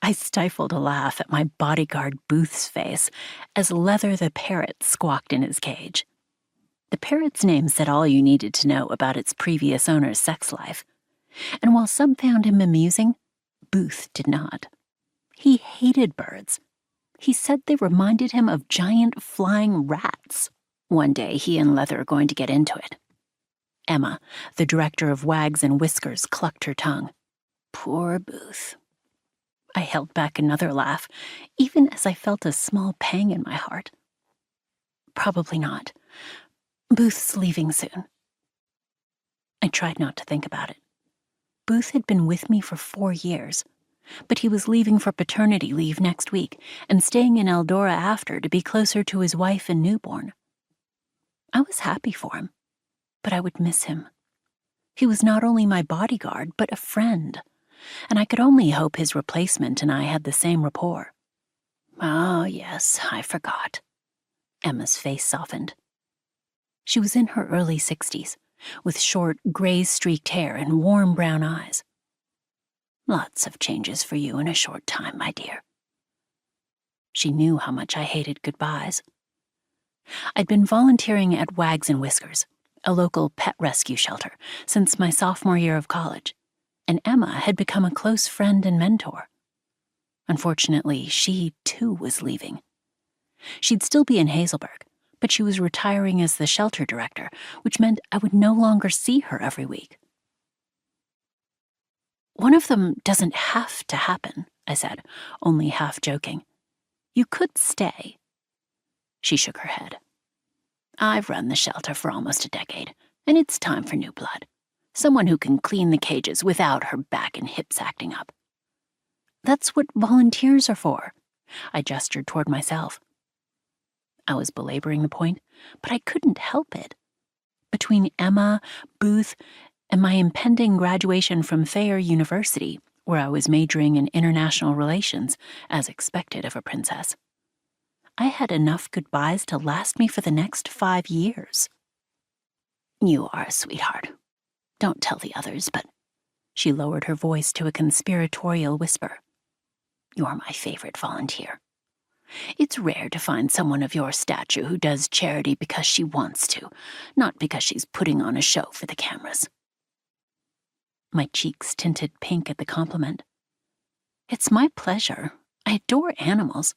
I stifled a laugh at my bodyguard Booth's face as Leather the parrot squawked in his cage. The parrot's name said all you needed to know about its previous owner's sex life. And while some found him amusing, Booth did not. He hated birds. He said they reminded him of giant flying rats. One day he and Leather are going to get into it. Emma, the director of Wags and Whiskers, clucked her tongue. Poor Booth. I held back another laugh, even as I felt a small pang in my heart. Probably not. Booth's leaving soon. I tried not to think about it. Booth had been with me for 4 years, but he was leaving for paternity leave next week and staying in Eldora after to be closer to his wife and newborn. I was happy for him, but I would miss him. He was not only my bodyguard, but a friend, and I could only hope his replacement and I had the same rapport. Oh, yes, I forgot. Emma's face softened. She was in her early 60s, with short, gray-streaked hair and warm brown eyes. Lots of changes for you in a short time, my dear. She knew how much I hated goodbyes. I'd been volunteering at Wags and Whiskers, a local pet rescue shelter, since my sophomore year of college, and Emma had become a close friend and mentor. Unfortunately, she, too, was leaving. She'd still be in Hazelburg, but she was retiring as the shelter director, which meant I would no longer see her every week. One of them doesn't have to happen, I said, only half joking. You could stay. She shook her head. I've run the shelter for almost a decade, and it's time for new blood. Someone who can clean the cages without her back and hips acting up. That's what volunteers are for. I gestured toward myself. I was belaboring the point, but I couldn't help it. Between Emma, Booth, and my impending graduation from Thayer University, where I was majoring in international relations, as expected of a princess, I had enough goodbyes to last me for the next 5 years. You are a sweetheart. Don't tell the others, but she lowered her voice to a conspiratorial whisper. You're my favorite volunteer. It's rare to find someone of your stature who does charity because she wants to, not because she's putting on a show for the cameras. My cheeks tinted pink at the compliment. It's my pleasure. I adore animals.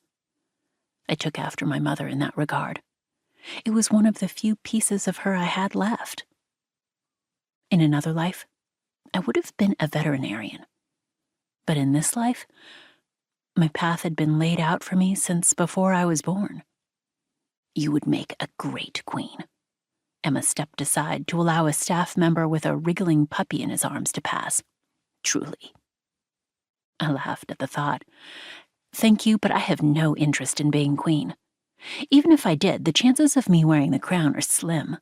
I took after my mother in that regard. It was one of the few pieces of her I had left. In another life, I would have been a veterinarian. But in this life, my path had been laid out for me since before I was born. You would make a great queen. Emma stepped aside to allow a staff member with a wriggling puppy in his arms to pass. Truly. I laughed at the thought. Thank you, but I have no interest in being queen. Even if I did, the chances of me wearing the crown are slim.